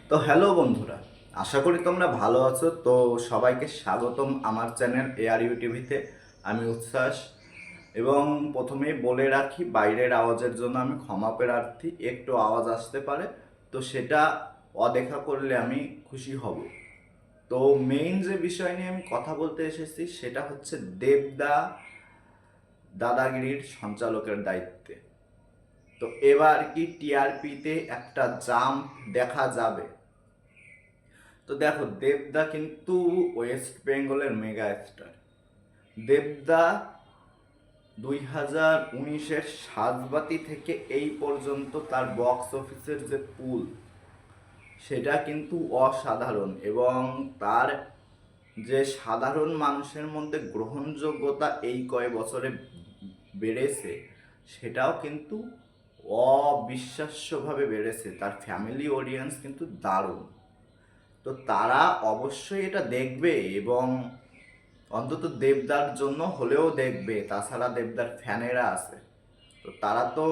তো হ্যালো বন্ধুরা, আশা করি তোমরা ভালো আছো। তো সবাইকে স্বাগতম আমার চ্যানেল এআর টিভিতে। আমি উচ্ছ্বাস, এবং প্রথমেই বলে রাখি বাইরের আওয়াজের জন্য আমি ক্ষমা প্রার্থী। একটু আওয়াজ আসতে পারে, তো সেটা অদেখা করলে আমি খুশি হব। তো মেইন যে বিষয় নিয়ে আমি কথা বলতে এসেছি সেটা হচ্ছে দেবদা দাদাগিরির সঞ্চালকের দায়িত্বে। তো এবার কি টিআরপিতে একটা জাম্প দেখা যাবে? তো দেখো, দেবদা কিন্তু ওয়েস্ট বেঙ্গলের মেগা স্টার। দেবদা 2019-এর সাজবাতি থেকে এই পর্যন্ত তার বক্স অফিসের যে পুল, সেটা কিন্তু অসাধারণ, এবং তার যে সাধারণ মানুষের মধ্যে গ্রহণযোগ্যতা এই কয়েক বছরে বেড়েছে, সেটাও কিন্তু অবিশ্বাস্যভাবে বেড়েছে। তার ফ্যামিলি অডিয়েন্স কিন্তু দারুণ। তো তারা অবশ্যই এটা দেখবে, এবং অন্তত দেবদার জন্য হলেও দেখবে। তাছাড়া দেবদার ফ্যানেরা আছে, তো তারা তো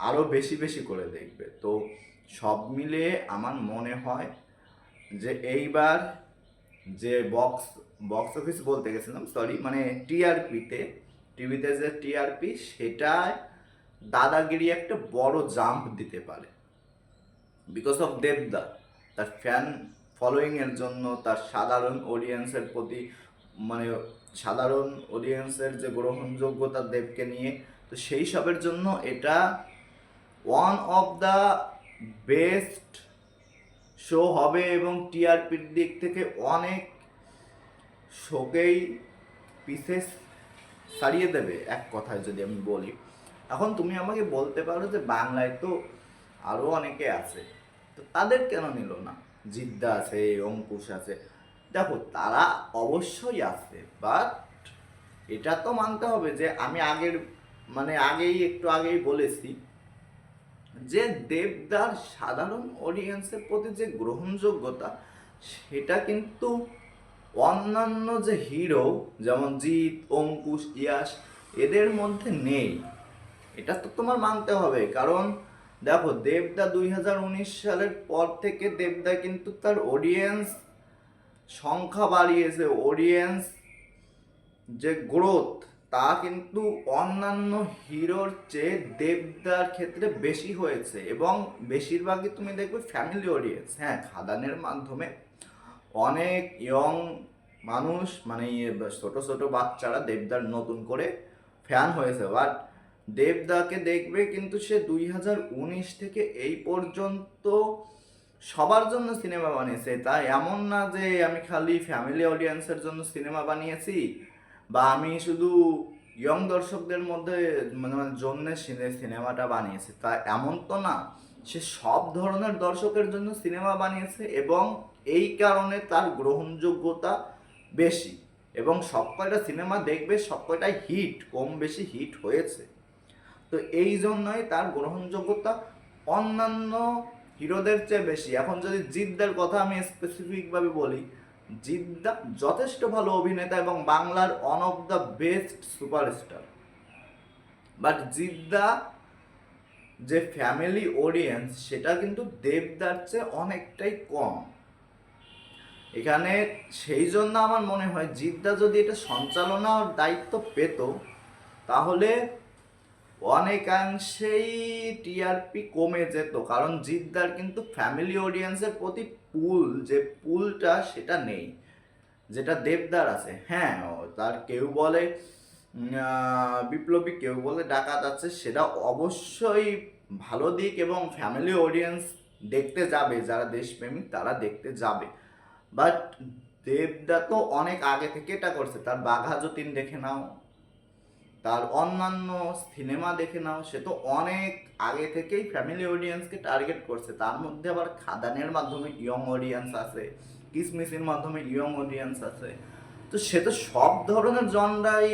আরও বেশি বেশি করে দেখবে। তো সব মিলে আমার মনে হয় যে এইবার যে বক্স বক্স অফিস বলতে গেছিলাম, সরি, মানে টিআরপিতে, টিভিতে যে টিআরপি, সেটায় দাদাগিরি একটা বড় জাম্প দিতে পারে বিকজ অফ দেবদা। তার ফ্যান ফলোয়িং এর জন্য, তার সাধারণ অডিয়েন্সের প্রতি, মানে সাধারণ অডিয়েন্সের যে গ্রহণযোগ্যতা দেবকে নিয়ে, তো সেই সবের জন্য এটা one of the best show হবে, এবং টিআরপির দিক থেকে অনেক শোকেই পিসেস সারিয়ে দেবে, এক কথায় যদি আমি বলি। এখন তুমি আমাকে বলতে পারো যে বাংলায় তো আরও অনেকে আছে, তো তাদের কেন নিল না? জিদ্দা আছে, অঙ্কুশ আছে। দেখো, তারা অবশ্যই আছে, বাট এটা তো মানতে হবে যে আমি একটু আগেই বলেছি যে দেবদার সাধারণ অডিয়েন্সের প্রতি যে গ্রহণযোগ্যতা, সেটা কিন্তু অন্যান্য যে হিরো, যেমন জিৎ, অঙ্কুশ, ইয়াশ, এদের মধ্যে নেই। এটা তো তোমার মানতে হবে। কারণ দেখো, দেবদা 2019 সালের পর থেকে দেবদা কিন্তু তার অডিয়েন্স সংখ্যা বাড়িয়েছে। অডিয়েন্স যে গ্রোথ, তা কিন্তু অন্যান্য হিরোর চেয়ে দেবদার ক্ষেত্রে বেশি হয়েছে, এবং বেশিরভাগই তুমি দেখবে ফ্যামিলি অডিয়েন্স। হ্যাঁ, খাদানের মাধ্যমে অনেক ইয়ং মানুষ, মানে ছোট ছোট বাচ্চারা দেবদার নতুন করে ফ্যান হয়েছে, বাট দেবদাকে দেখবে কিন্তু সে 2019 থেকে এই পর্যন্ত সবার জন্য সিনেমা বানিয়েছে। তাই এমন না যে আমি খালি ফ্যামিলি অডিয়েন্সের জন্য সিনেমা বানিয়েছি, বা আমি শুধু ইয়ং দর্শকদের মধ্যে জন্য সিনেমাটা বানিয়েছে, তা এমন তো না। সে সব ধরনের দর্শকের জন্য সিনেমা বানিয়েছে, এবং এই কারণে তার গ্রহণযোগ্যতা বেশি, এবং সব কয়টা সিনেমা দেখবে সব কয়টাই হিট, কম বেশি হিট হয়েছে। তো এই জন্যই তার গ্রহণযোগ্যতা অন্যান্য হিরোদের চেয়ে বেশি। এখন যদি জিদ্দার কথা আমি স্পেসিফিকভাবে বলি, জিদ্দা যথেষ্ট ভালো অভিনেতা এবং বাংলার one of the best superstar, but Jeddah যে ফ্যামিলি অডিয়েন্স, সেটা কিন্তু দেবদার চেয়ে অনেকটাই কম এখানে। সেই জন্য আমার মনে হয় জিদ্দা যদি এটা সঞ্চালনার দায়িত্ব পেত, তাহলে অনেকাংশেই টিআরপি কমে যেত। কারণ জিদ্দার কিন্তু ফ্যামিলি অডিয়েন্সের প্রতি পুলটা সেটা নেই, যেটা দেবদার আছে। হ্যাঁ, তার কেউ বলে বিপ্লবী, কেউ বলে ডাকাত আছে, সেটা অবশ্যই ভালো দিক, এবং ফ্যামিলি অডিয়েন্স দেখতে যাবে, যারা দেশপ্রেমিক তারা দেখতে যাবে। বাট দেবদা তো অনেক আগে থেকে এটা করছে। তার বাঘা যতীন দেখে নাও, তার অন্যান্য সিনেমা দেখে নাও, সে তো অনেক আগে থেকেই ফ্যামিলি অডিয়েন্সকে টার্গেট করছে। তার মধ্যে আবার খাদানের মাধ্যমে ইয়ং অডিয়েন্স আছে, কিসমিসের মাধ্যমে ইয়ং অডিয়েন্স আছে। তো সে তো সব ধরনের জনরাই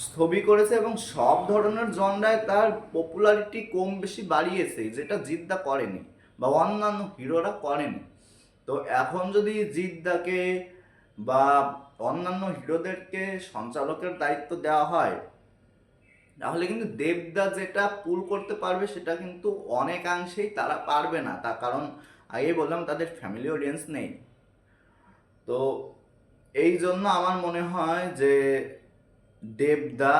ছবি করেছে, এবং সব ধরনের জনরায় তার পপুলারিটি কম বেশি বাড়িয়েছে, যেটা জিদ্দা করেনি বা অন্যান্য হিরোরা করেনি। তো এখন যদি জিদ্দাকে বা অন্যান্য হিরোদেরকে সঞ্চালকের দায়িত্ব দেওয়া হয়, তাহলে কিন্তু দেবদা যেটা পুল করতে পারবে সেটা কিন্তু অনেকাংশেই তারা পারবে না। তার কারণ আগেই বললাম তাদের ফ্যামিলি অডিয়েন্স নেই। তো এই জন্য আমার মনে হয় যে দেবদা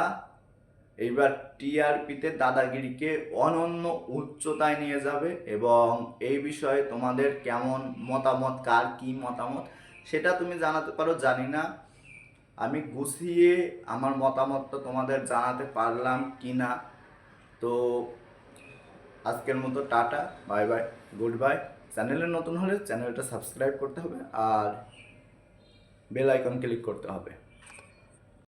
এইবার টিআরপিতে দাদাগিরিকে অনন্য উচ্চতায় নিয়ে যাবে, এবং এই বিষয়ে তোমাদের কেমন মতামত, কার কি মতামত সেটা তুমি জানাতে পারো, জানি না আমি গুছিয়ে আমার মতামতটা তোমাদের জানাতে পারলাম কি না। তো আজকের মতো tata, bye bye, good bye. চ্যানেলে নতুন হলে চ্যানেলটা সাবস্ক্রাইব করতে হবে আর বেল আইকন ক্লিক করতে হবে।